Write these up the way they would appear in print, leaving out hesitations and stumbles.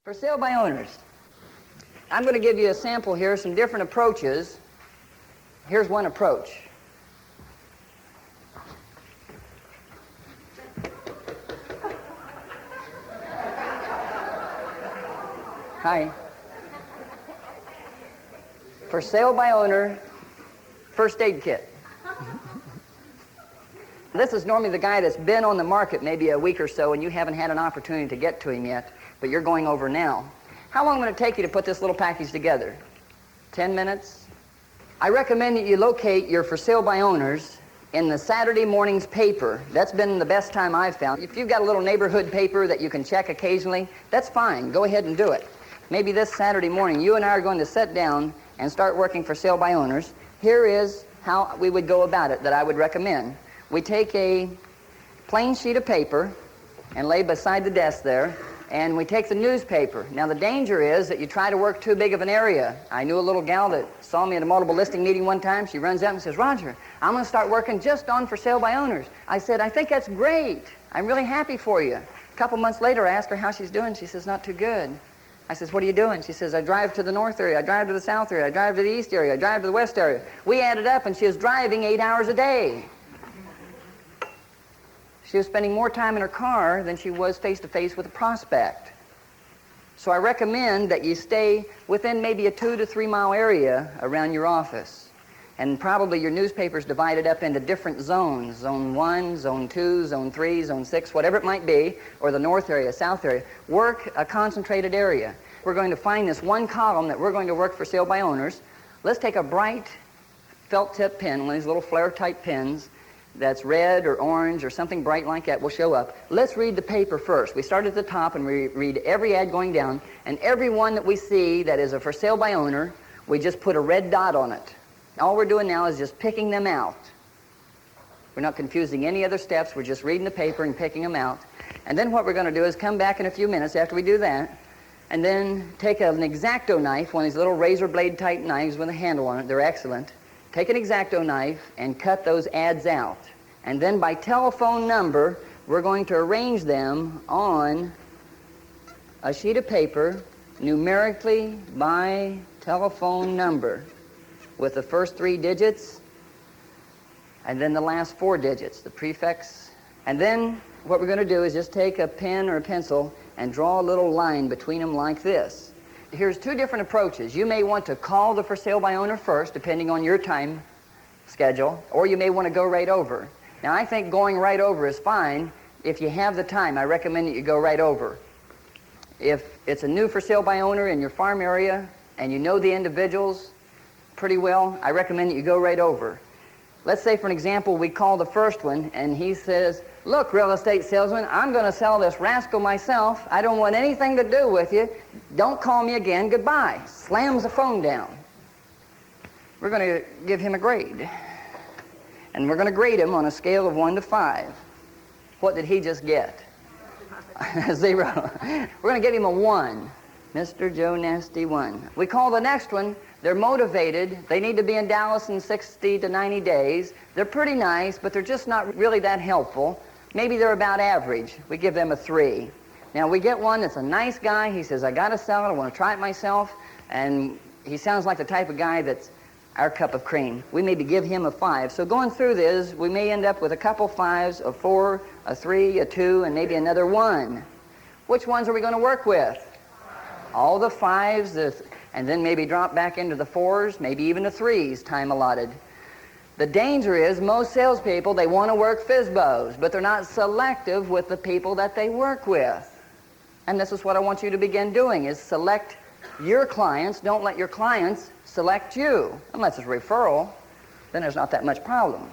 For sale by owners. I'm going to give you a sample here, some different approaches. Here's one approach. Hi. For sale by owner, first aid kit. This is normally the guy that's been on the market maybe a week or so and you haven't had an opportunity to get to him yet, but you're going over now. How long will it take you to put this little package together? 10 minutes? I recommend that you locate your for sale by owners in the Saturday morning's paper. That's been the best time I've found. If you've got a little neighborhood paper that you can check occasionally, that's fine. Go ahead and do it. Maybe this Saturday morning you and I are going to sit down and start working for sale by owners. Here is how we would go about it that I would recommend. We take a plain sheet of paper and lay beside the desk there, and we take the newspaper. Now the danger is that you try to work too big of an area. I knew a little gal that saw me at a multiple listing meeting one time. She runs out and says, "Roger, I'm going to start working just on for sale by owners." I said, "I think that's great. I'm really happy for you." A couple months later I asked her how she's doing. She says, "Not too good." I says, "What are you doing?" She says, "I drive to the north area, I drive to the south area, I drive to the east area, I drive to the west area." We added up and she was driving 8 hours a day. She was spending more time in her car than she was face-to-face with a prospect. So I recommend that you stay within maybe a 2 to 3 mile area around your office. And probably your newspaper's divided up into different zones, zone 1, zone 2, zone 3, zone 6, whatever it might be, or the north area, south area. Work a concentrated area. We're going to find this one column that we're going to work for sale by owners. Let's take a bright felt tip pen, one of these little flare type pens, that's red or orange or something bright like that will show up. Let's read the paper first. We start at the top and we read every ad going down, and every one that we see that is a for sale by owner, we just put a red dot on it. All we're doing now is just picking them out. We're not confusing any other steps. We're just reading the paper and picking them out. And then what we're going to do is come back in a few minutes after we do that, and then take an X-Acto knife, one of these little razor blade type knives with a handle on it. They're excellent. Take an X-Acto knife and cut those ads out. And then by telephone number, we're going to arrange them on a sheet of paper, numerically by telephone number, with the first 3 digits and then the last 4 digits, the prefix. And then what we're going to do is just take a pen or a pencil and draw a little line between them like this. Here's 2 different approaches. You may want to call the for sale by owner first, depending on your time schedule, or you may want to go right over. Now I think going right over is fine. If you have the time, I recommend that you go right over. If it's a new for sale by owner in your farm area and you know the individuals pretty well, I recommend that you go right over. Let's say, for an example, we call the first one and he says, "Look, real estate salesman, I'm going to sell this rascal myself. I don't want anything to do with you. Don't call me again. Goodbye." Slams the phone down. We're going to give him a grade. And we're going to grade him on a scale of 1 to 5. What did he just get? 0. We're going to give him a 1. Mr. Joe Nasty 1. We call the next one. They're motivated. They need to be in Dallas in 60 to 90 days. They're pretty nice, but they're just not really that helpful. Maybe they're about average. We give them a 3. Now we get one that's a nice guy. He says, "I got to sell it. I want to try it myself." And he sounds like the type of guy that's our cup of cream. We maybe give him a 5. So going through this, we may end up with a couple 5s, a 4, a 3, a 2, and maybe another 1. Which ones are we going to work with? All the 5s, and then maybe drop back into the 4s, maybe even the 3s, time allotted. The danger is most salespeople, they want to work FSBOs, but they're not selective with the people that they work with. And this is what I want you to begin doing, is select your clients. Don't let your clients select you. Unless it's a referral, then there's not that much problem.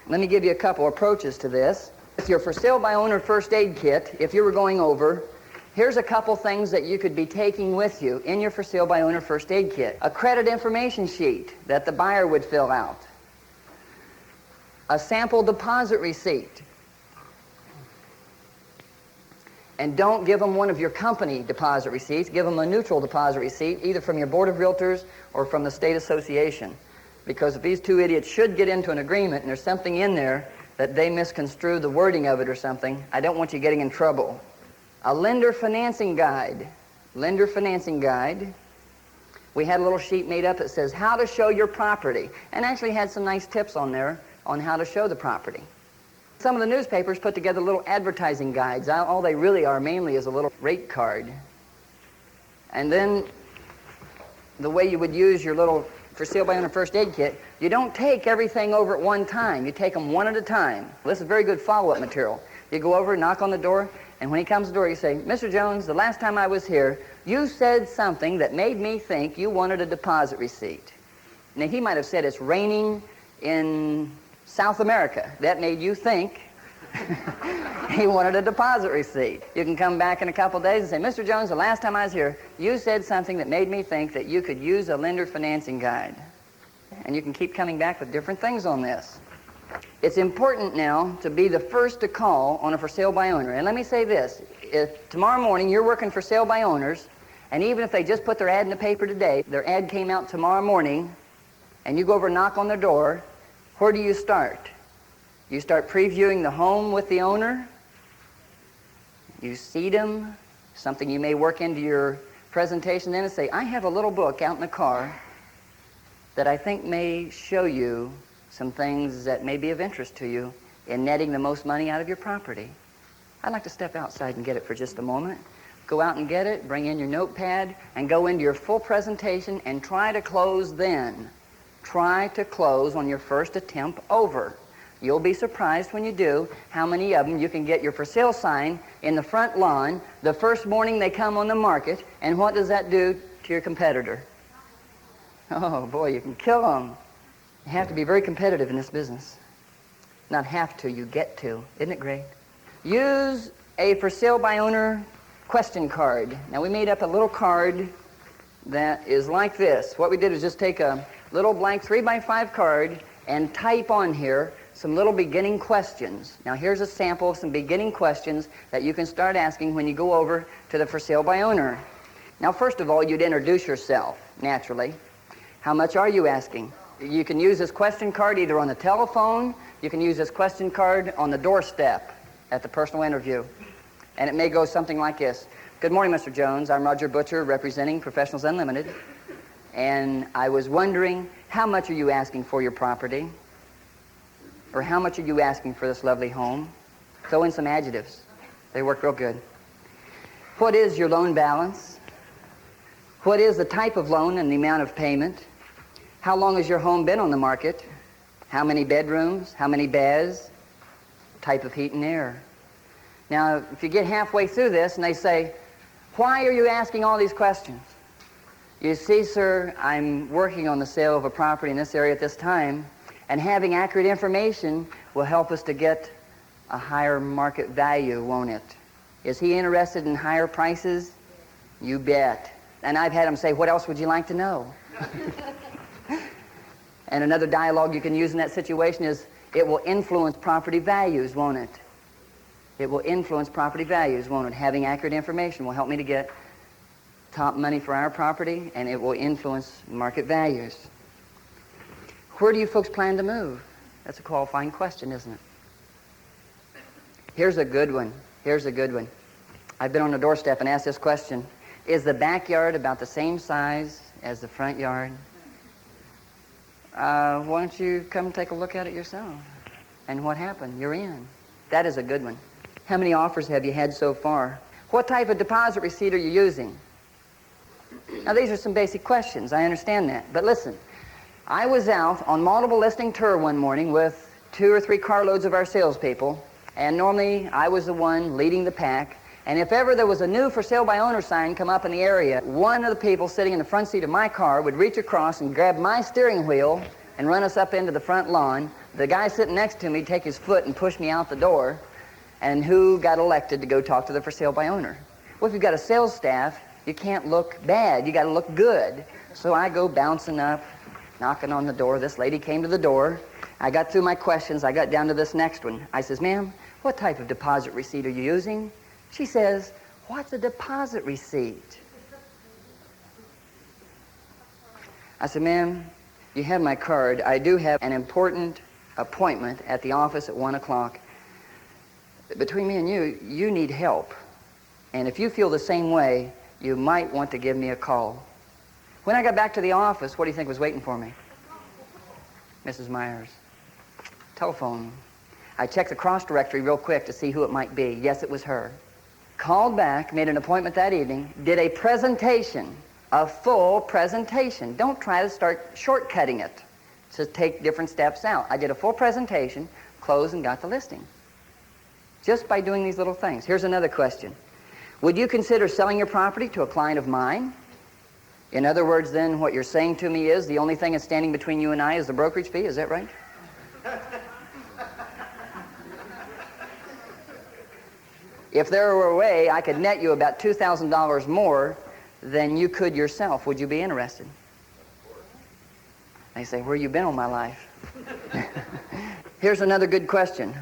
Let me give you a couple approaches to this. With your for sale by owner first aid kit, if you were going over, here's a couple things that you could be taking with you in your for sale by owner first aid kit. A credit information sheet that the buyer would fill out. A sample deposit receipt. And don't give them one of your company deposit receipts. Give them a neutral deposit receipt, either from your board of realtors or from the state association. Because if these 2 idiots should get into an agreement and there's something in there that they misconstrue the wording of it or something, I don't want you getting in trouble. A lender financing guide. lender financing guide. We had a little sheet made up that says how to show your property, and actually had some nice tips on there on how to show the property. Some of the newspapers put together little advertising guides. All they really are mainly is a little rate card. And then the way you would use your little for sale by owner first aid kit, you don't take everything over at one time. You take them one at a time. This is very good follow-up material. You go over, knock on the door, and when he comes to the door, you say, Mr. Jones, the last time I was here, you said something that made me think you wanted a deposit receipt. Now, he might have said it's raining in South America. That made you think he wanted a deposit receipt. You can come back in a couple days and say, Mr. Jones, the last time I was here, you said something that made me think that you could use a lender financing guide. And you can keep coming back with different things on this. It's important now to be the first to call on a for sale by owner. And let me say this, if tomorrow morning you're working for sale by owners, and even if they just put their ad in the paper today, their ad came out tomorrow morning, and you go over and knock on their door, where do you start? You start previewing the home with the owner. You seat them, something you may work into your presentation then and say, I have a little book out in the car that I think may show you some things that may be of interest to you in netting the most money out of your property. I'd like to step outside and get it for just a moment. Go out and get it, bring in your notepad, and go into your full presentation and try to close then. Try to close on your first attempt over. You'll be surprised when you do how many of them you can get your for sale sign in the front lawn the first morning they come on the market, and what does that do to your competitor? Oh boy, you can kill them. You have to be very competitive in this business. Not have to, you get to. Isn't it great? Use a for sale by owner question card. Now we made up a little card that is like this. What we did is just take a little blank 3x5 card and type on here some little beginning questions. Now here's a sample of some beginning questions that you can start asking when you go over to the for sale by owner. Now first of all, you'd introduce yourself, naturally. How much are you asking? You can use this question card either on the telephone, you can use this question card on the doorstep at the personal interview. And it may go something like this. Good morning, Mr. Jones. I'm Roger Butcher, representing Professionals Unlimited. And I was wondering, how much are you asking for your property? Or how much are you asking for this lovely home? Throw in some adjectives. They work real good. What is your loan balance? What is the type of loan and the amount of payment? How long has your home been on the market? How many bedrooms? How many baths? Type of heat and air. Now, if you get halfway through this and they say, why are you asking all these questions? You see, sir, I'm working on the sale of a property in this area at this time, and having accurate information will help us to get a higher market value, won't it? Is he interested in higher prices? You bet. And I've had him say, what else would you like to know? And another dialogue you can use in that situation is, it will influence property values, won't it? It will influence property values, won't it? Having accurate information will help me to get top money for our property, and it will influence market values. Where do you folks plan to move? That's a qualifying question, isn't it? Here's a good one. Here's a good one. I've been on the doorstep and asked this question. Is the backyard about the same size as the front yard? Why don't you come take a look at it yourself? And what happened? You're in. That is a good one. How many offers have you had so far? What type of deposit receipt are you using? Now, these are some basic questions. I understand that. But listen, I was out on multiple listing tour one morning with 2 or 3 carloads of our salespeople, and normally I was the one leading the pack. And if ever there was a new for sale by owner sign come up in the area, one of the people sitting in the front seat of my car would reach across and grab my steering wheel and run us up into the front lawn. The guy sitting next to me would take his foot and push me out the door. And who got elected to go talk to the for sale by owner? Well, if you've got a sales staff, you can't look bad. You got to look good. So I go bouncing up, knocking on the door. This lady came to the door. I got through my questions. I got down to this next one. I says, ma'am, what type of deposit receipt are you using? She says, what's a deposit receipt? I said, ma'am, you have my card. I do have an important appointment at the office at 1 o'clock. Between me and you, you need help. And if you feel the same way, you might want to give me a call. When I got back to the office, what do you think was waiting for me? Mrs. Myers. Telephone. I checked the cross directory real quick to see who it might be. Yes, it was her. Called back, made an appointment that evening, did a presentation, a full presentation. Don't try to start shortcutting it to take different steps out. I did a full presentation, closed, and got the listing. Just by doing these little things. Here's another question. Would you consider selling your property to a client of mine? In other words, then, what you're saying to me is the only thing that's standing between you and I is the brokerage fee. Is that right? If there were a way I could net you about $2,000 more than you could yourself, would you be interested? They say, where you been all my life? Here's another good question.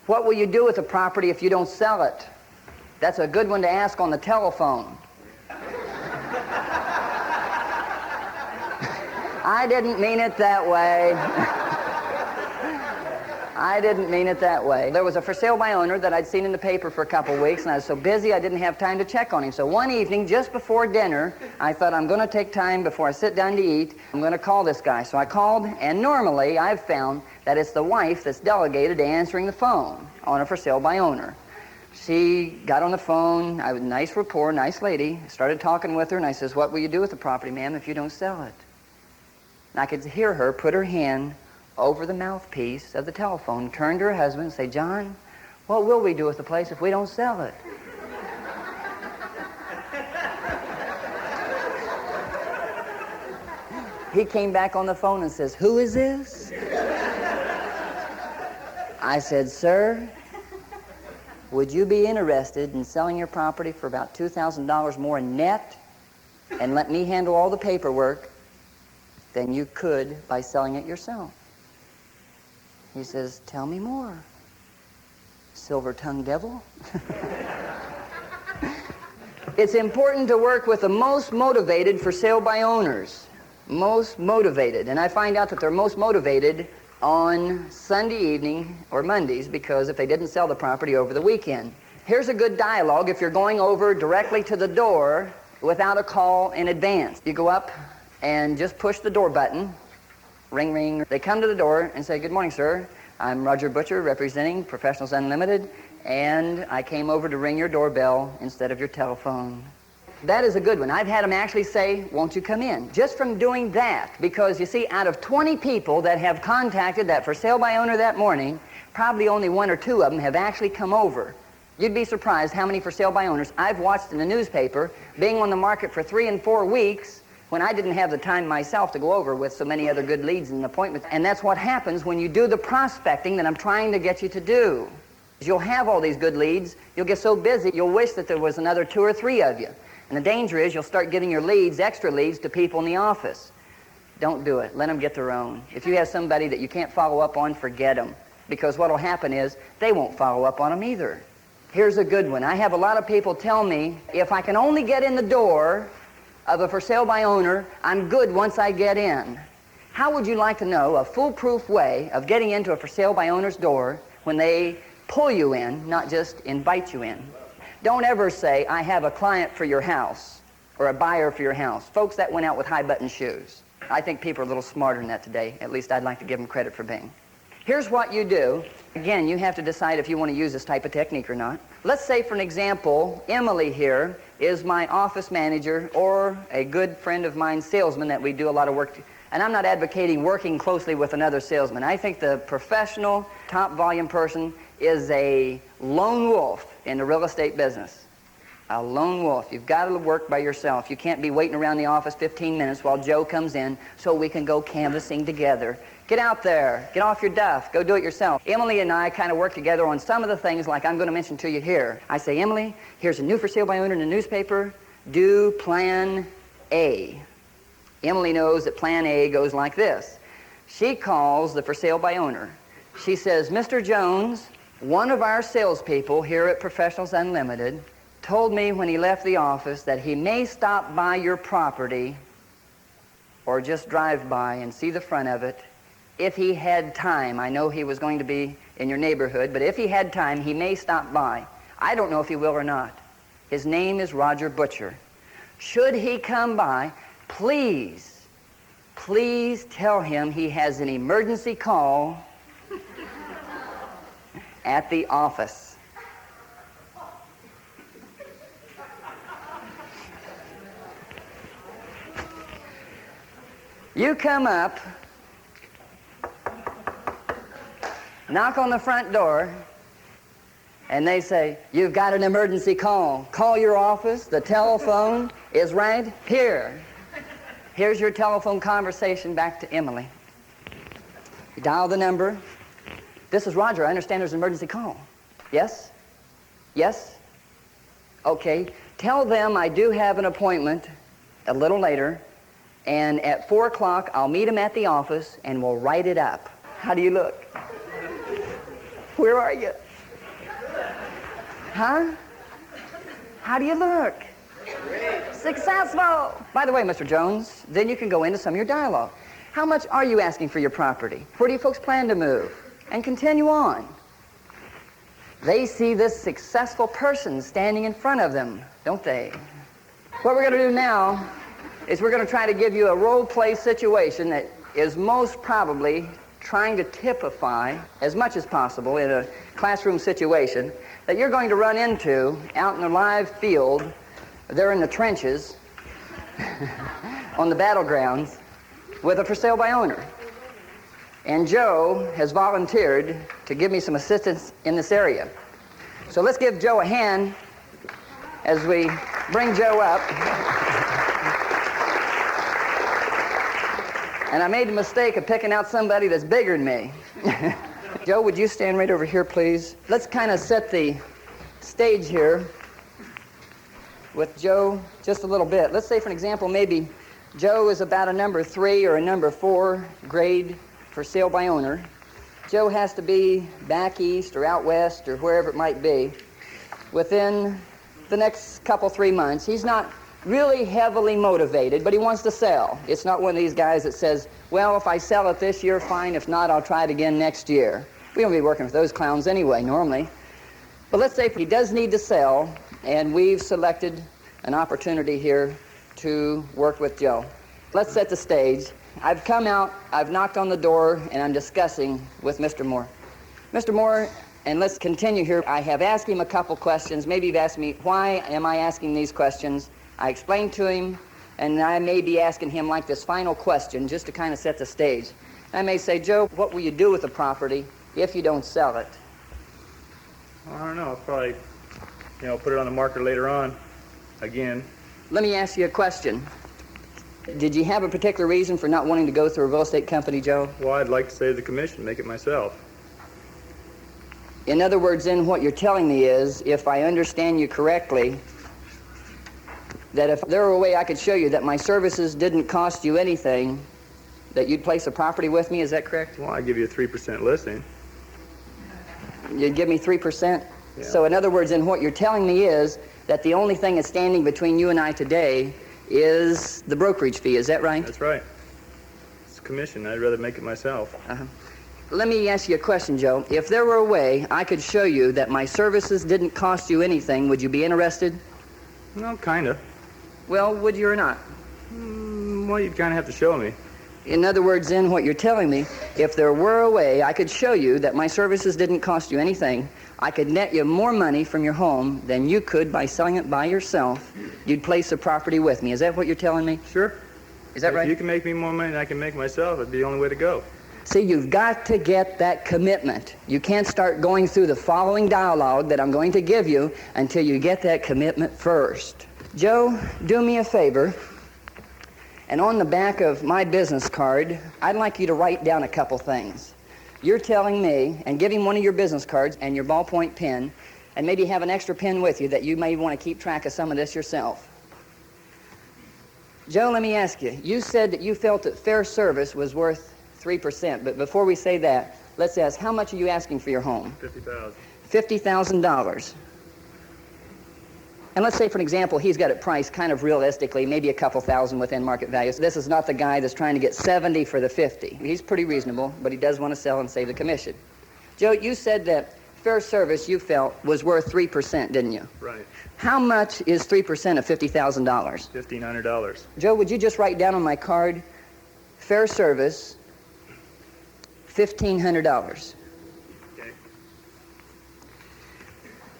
What will you do with the property if you don't sell it? That's a good one to ask on the telephone. I didn't mean it that way. I didn't mean it that way. There was a for sale by owner that I'd seen in the paper for a couple weeks, and I was so busy I didn't have time to check on him. So one evening, just before dinner, I thought, I'm going to take time before I sit down to eat. I'm going to call this guy. So I called, and normally I've found that it's the wife that's delegated to answering the phone on a for sale by owner. She got on the phone. I was nice rapport, nice lady. Started talking with her, and I says, what will you do with the property, ma'am, if you don't sell it? And I could hear her put her hand over the mouthpiece of the telephone, turn to her husband and say, John, what will we do with the place if we don't sell it? He came back on the phone and says, who is this? I said, sir, would you be interested in selling your property for about $2,000 more net and let me handle all the paperwork than you could by selling it yourself? He says, tell me more, silver-tongued devil. It's important to work with the most motivated for sale by owners. Most motivated. And I find out that they're most motivated on Sunday evening or Mondays, because if they didn't sell the property over the weekend. Here's a good dialogue if you're going over directly to the door without a call in advance. You go up and just push the door button. Ring, ring. They come to the door and say, good morning, sir. I'm Roger Butcher, representing Professionals Unlimited, and I came over to ring your doorbell instead of your telephone. That is a good one. I've had them actually say, won't you come in? Just from doing that, because you see, out of 20 people that have contacted that for sale by owner that morning, probably only 1 or 2 of them have actually come over. You'd be surprised how many for sale by owners I've watched in the newspaper being on the market for 3 and 4 weeks when I didn't have the time myself to go over with so many other good leads and appointments. And that's what happens when you do the prospecting that I'm trying to get you to do. You'll have all these good leads, you'll get so busy, you'll wish that there was another 2 or 3 of you. And the danger is you'll start giving your leads, extra leads, to people in the office. Don't do it. Let them get their own. If you have somebody that you can't follow up on, forget them. Because what will happen is they won't follow up on them either. Here's a good one. I have a lot of people tell me, if I can only get in the door of a for sale by owner, I'm good once I get in. How would you like to know a foolproof way of getting into a for sale by owner's door when they pull you in, not just invite you in? Don't ever say, I have a client for your house or a buyer for your house. Folks, that went out with high button shoes. I think people are a little smarter than that today. At least I'd like to give them credit for being. Here's what you do. Again, you have to decide if you want to use this type of technique or not. Let's say, for an example, Emily here is my office manager or a good friend of mine, salesman, that we do a lot of work. And I'm not advocating working closely with another salesman. I think the professional, top volume person is a lone wolf in the real estate business. A lone wolf. You've got to work by yourself. You can't be waiting around the office 15 minutes while Joe comes in so we can go canvassing together. Get out there. Get off your duff. Go do it yourself. Emily and I kind of work together on some of the things like I'm going to mention to you here. I say, Emily, here's a new for sale by owner in the newspaper. Do plan A. Emily knows that plan A goes like this. She calls the for sale by owner. She says, Mr. Jones, one of our salespeople here at Professionals Unlimited told me when he left the office that he may stop by your property or just drive by and see the front of it if he had time. I know he was going to be in your neighborhood, but if he had time, he may stop by. I don't know if he will or not. His name is Roger Butcher. Should he come by, please tell him he has an emergency call at the office. You come up, knock on the front door, and they say, you've got an emergency call. Call your office. The telephone is right here. Here's your telephone conversation back to Emily. You dial the number. This is Roger. I understand there's an emergency call. Yes? Yes? Okay. Tell them I do have an appointment a little later, and at 4 o'clock I'll meet him at the office and we'll write it up. How do you look? Where are you? Huh? How do you look? Successful! By the way, Mr. Jones, then you can go into some of your dialogue. How much are you asking for your property? Where do you folks plan to move? And continue on. They see this successful person standing in front of them, don't they? What we're going to do now is we're going to try to give you a role-play situation that is most probably trying to typify as much as possible in a classroom situation that you're going to run into out in the live field. They're in the trenches on the battlegrounds with a for sale by owner. And Joe has volunteered to give me some assistance in this area. So let's give Joe a hand as we bring Joe up. And I made the mistake of picking out somebody that's bigger than me. Joe, would you stand right over here, please? Let's kind of set the stage here with Joe just a little bit. Let's say, for an example, maybe Joe is about a number 3 or a number 4 grade for sale by owner. Joe has to be back east or out west or wherever it might be within the next couple, 3 months. He's not really heavily motivated, but he wants to sell. It's not one of these guys that says, well, if I sell it this year, fine. If not, I'll try it again next year. We don't be working with those clowns anyway, normally. But let's say he does need to sell, and we've selected an opportunity here to work with Joe. Let's set the stage. I've come out, I've knocked on the door, and I'm discussing with Mr. Moore. Mr. Moore, and let's continue here. I have asked him a couple questions. Maybe you've asked me, why am I asking these questions? I explained to him, and I may be asking him like this final question just to kind of set the stage. I may say, Joe, what will you do with the property if you don't sell it? I don't know. I'll probably, put it on the market later on again. Let me ask you a question. Did you have a particular reason for not wanting to go through a real estate company, Joe? Well, I'd like to save the commission, make it myself. In other words, then, what you're telling me is, if I understand you correctly, that if there were a way I could show you that my services didn't cost you anything, that you'd place a property with me, is that correct? Well, I'd give you a 3% listing. You'd give me 3%? Yeah. So in other words, then what you're telling me is that the only thing that's standing between you and I today is the brokerage fee, is that right? That's right. It's a commission. I'd rather make it myself. Uh-huh. Let me ask you a question, Joe. If there were a way I could show you that my services didn't cost you anything, would you be interested? No, kind of. Well, would you or not? Well, you'd kind of have to show me. In other words, then, what you're telling me, if there were a way I could show you that my services didn't cost you anything, I could net you more money from your home than you could by selling it by yourself, you'd place the property with me. Is that what you're telling me? Sure. Is that right? If you can make me more money than I can make myself, it'd be the only way to go. See, you've got to get that commitment. You can't start going through the following dialogue that I'm going to give you until you get that commitment first. Joe, do me a favor. And on the back of my business card, I'd like you to write down a couple things. You're telling me, and give him one of your business cards and your ballpoint pen, and maybe have an extra pen with you that you may want to keep track of some of this yourself. Joe, let me ask you. You said that you felt that fair service was worth 3%, but before we say that, let's ask, how much are you asking for your home? $50,000. $50,000. And let's say, for an example, he's got it priced kind of realistically, maybe a couple thousand within market value. So this is not the guy that's trying to get 70 for the 50. He's pretty reasonable, but he does want to sell and save the commission. Joe, you said that fair service you felt was worth 3%, didn't you? Right. How much is 3% of $50,000? $1,500. Joe, would you just write down on my card, fair service, $1,500. Okay.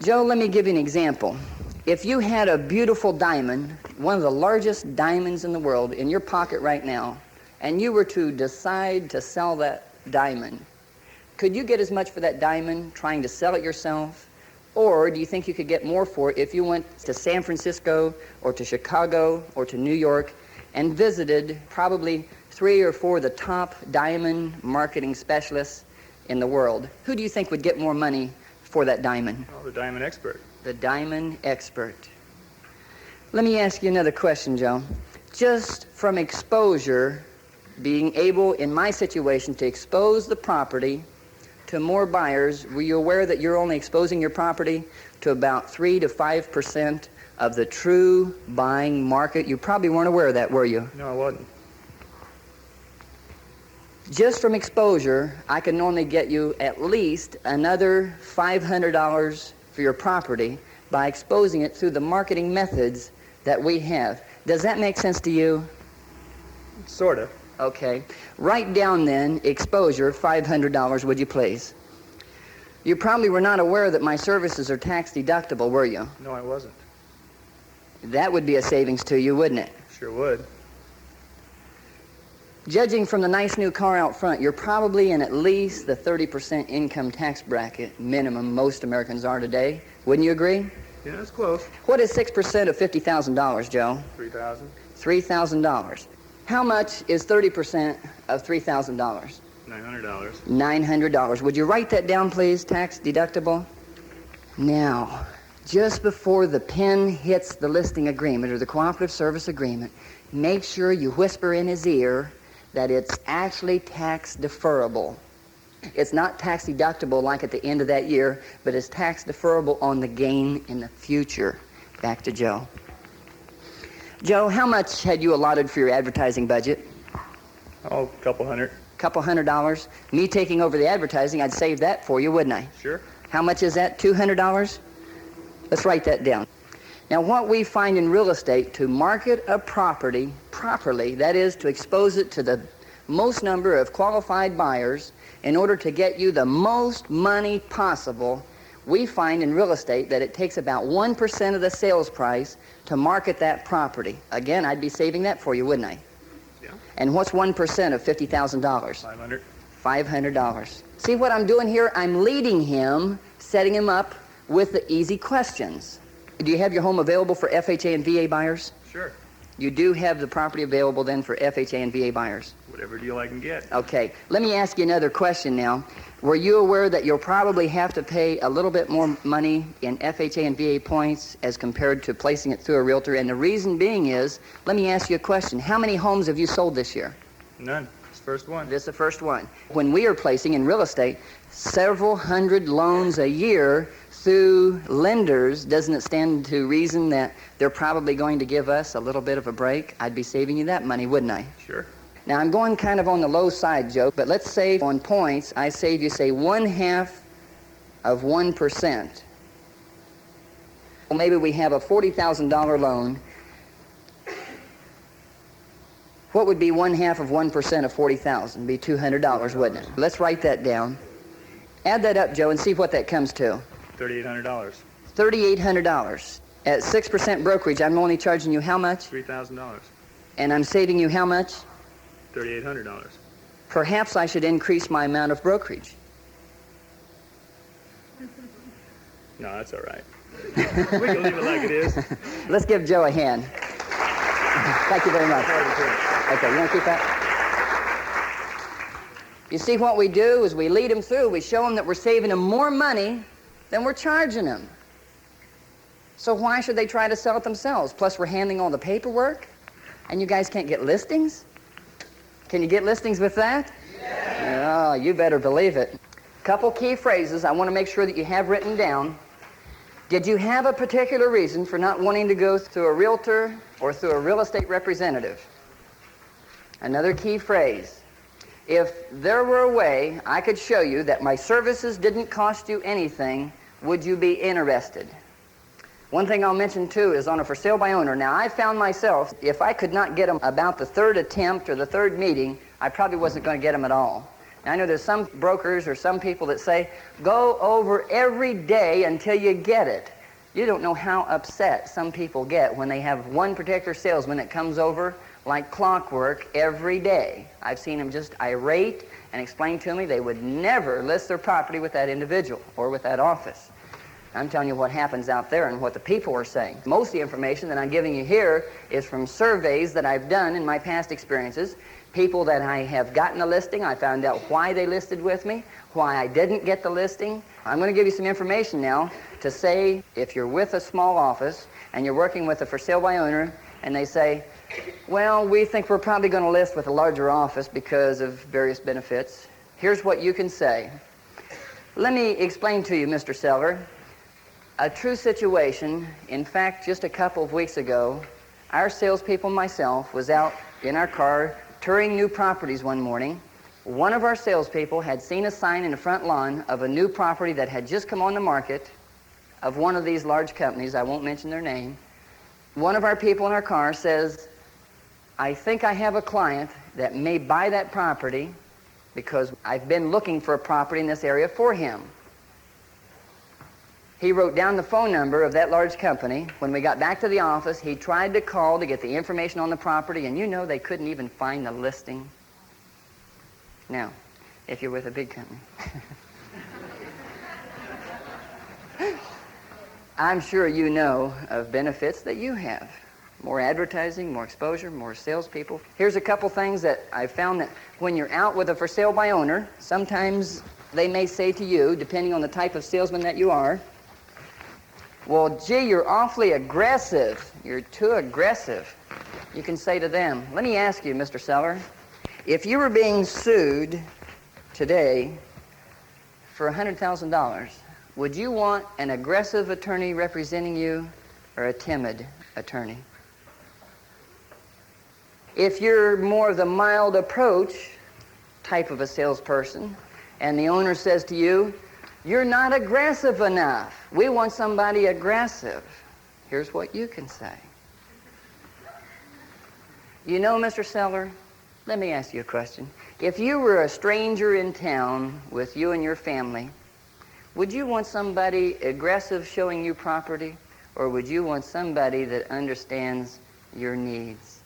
Joe, let me give you an example. If you had a beautiful diamond, one of the largest diamonds in the world, in your pocket right now, and you were to decide to sell that diamond, could you get as much for that diamond trying to sell it yourself? Or do you think you could get more for it if you went to San Francisco or to Chicago or to New York and visited probably 3 or 4 of the top diamond marketing specialists in the world? Who do you think would get more money for that diamond? Oh, the diamond expert. The diamond expert. Let me ask you another question, Joe. Just from exposure, being able, in my situation, to expose the property to more buyers, were you aware that you're only exposing your property to about 3 to 5% of the true buying market? You probably weren't aware of that, were you? No, I wasn't. Just from exposure, I can normally get you at least another $500 for your property by exposing it through the marketing methods that we have. Does that make sense to you? Sort of. Okay. Write down then, exposure, $500, would you please? You probably were not aware that my services are tax deductible, were you? No, I wasn't. That would be a savings to you, wouldn't it? Sure would. Judging from the nice new car out front, you're probably in at least the 30% income tax bracket minimum most Americans are today. Wouldn't you agree? Yeah, that's close. What is 6% of $50,000, Joe? $3,000. $3,000. How much is 30% of $3,000? $900. $900. Would you write that down, please, tax deductible? Now, just before the pen hits the listing agreement or the cooperative service agreement, make sure you whisper in his ear that it's actually tax deferrable. It's not tax deductible like at the end of that year, but it's tax deferrable on the gain in the future. Back to Joe. Joe, how much had you allotted for your advertising budget? Oh, a couple hundred. Couple $100. Me taking over the advertising, I'd save that for you, wouldn't I? Sure. How much is that? $200? Let's write that down. Now, what we find in real estate, to market a property properly, that is, to expose it to the most number of qualified buyers in order to get you the most money possible, we find in real estate that it takes about 1% of the sales price to market that property. Again, I'd be saving that for you, wouldn't I? Yeah. And what's 1% of $50,000? $500. $500. See what I'm doing here? I'm leading him, setting him up with the easy questions. Do you have your home available for FHA and VA buyers? Sure. You do have the property available then for FHA and VA buyers? Whatever deal I can get. Okay. Let me ask you another question now. Were you aware that you'll probably have to pay a little bit more money in FHA and VA points as compared to placing it through a realtor? And the reason being is, let me ask you a question. How many homes have you sold this year? None. It's the first one. This is the first one. When we are placing in real estate several hundred loans a year through lenders, doesn't it stand to reason that they're probably going to give us a little bit of a break? I'd be saving you that money, wouldn't I? Sure. Now, I'm going kind of on the low side, Joe, but let's say on points, I save you, say, 1/2 of 1%. Well, maybe we have a $40,000 loan. What would be 1/2 of 1% of $40,000? Be $200, wouldn't it? Let's write that down. Add that up, Joe, and see what that comes to. $3,800. $3,800. At 6% brokerage, I'm only charging you how much? $3,000. And I'm saving you how much? $3,800. Perhaps I should increase my amount of brokerage. No, that's all right. We can leave it like it is. Let's give Joe a hand. Thank you very much. Okay, you want to keep that? You see, what we do is we lead them through. We show them that we're saving them more money than we're charging them. So why should they try to sell it themselves? Plus, we're handling all the paperwork, and you guys can't get listings? Can you get listings with that? Yeah. Oh, you better believe it. Couple key phrases I want to make sure that you have written down. Did you have a particular reason for not wanting to go through a realtor or through a real estate representative? Another key phrase. If there were a way I could show you that my services didn't cost you anything, would you be interested? One thing I'll mention too is on a for sale by owner. Now, I found myself, if I could not get them about the third attempt or the third meeting, I probably wasn't going to get them at all. Now, I know there's some brokers or some people that say, go over every day until you get it. You don't know how upset some people get when they have one particular salesman that comes over like clockwork every day. I've seen them just irate and explain to me they would never list their property with that individual or with that office. I'm telling you what happens out there and what the people are saying. Most of the information that I'm giving you here is from surveys that I've done in my past experiences. People that I have gotten a listing, I found out why they listed with me, why I didn't get the listing. I'm going to give you some information now to say if you're with a small office and you're working with a for sale by owner and they say, well, we think we're probably going to list with a larger office because of various benefits. Here's what you can say. Let me explain to you, Mr. Seller, a true situation. In fact, just a couple of weeks ago, our salespeople and myself was out in our car touring new properties one morning. One of our salespeople had seen a sign in the front lawn of a new property that had just come on the market of one of these large companies. I won't mention their name. One of our people in our car says, I think I have a client that may buy that property because I've been looking for a property in this area for him. He wrote down the phone number of that large company. When we got back to the office, he tried to call to get the information on the property, and you know they couldn't even find the listing. Now, if you're with a big company. I'm sure you know of benefits that you have. More advertising, more exposure, more salespeople. Here's a couple things that I found that when you're out with a for sale by owner, sometimes they may say to you, depending on the type of salesman that you are, well, gee, you're awfully aggressive. You're too aggressive. You can say to them, let me ask you, Mr. Seller, if you were being sued today for $100,000, would you want an aggressive attorney representing you or a timid attorney? If you're more of the mild approach type of a salesperson and the owner says to you, you're not aggressive enough. We want somebody aggressive. Here's what you can say. You know, Mr. Seller, let me ask you a question. If you were a stranger in town with you and your family, would you want somebody aggressive showing you property, or would you want somebody that understands your needs?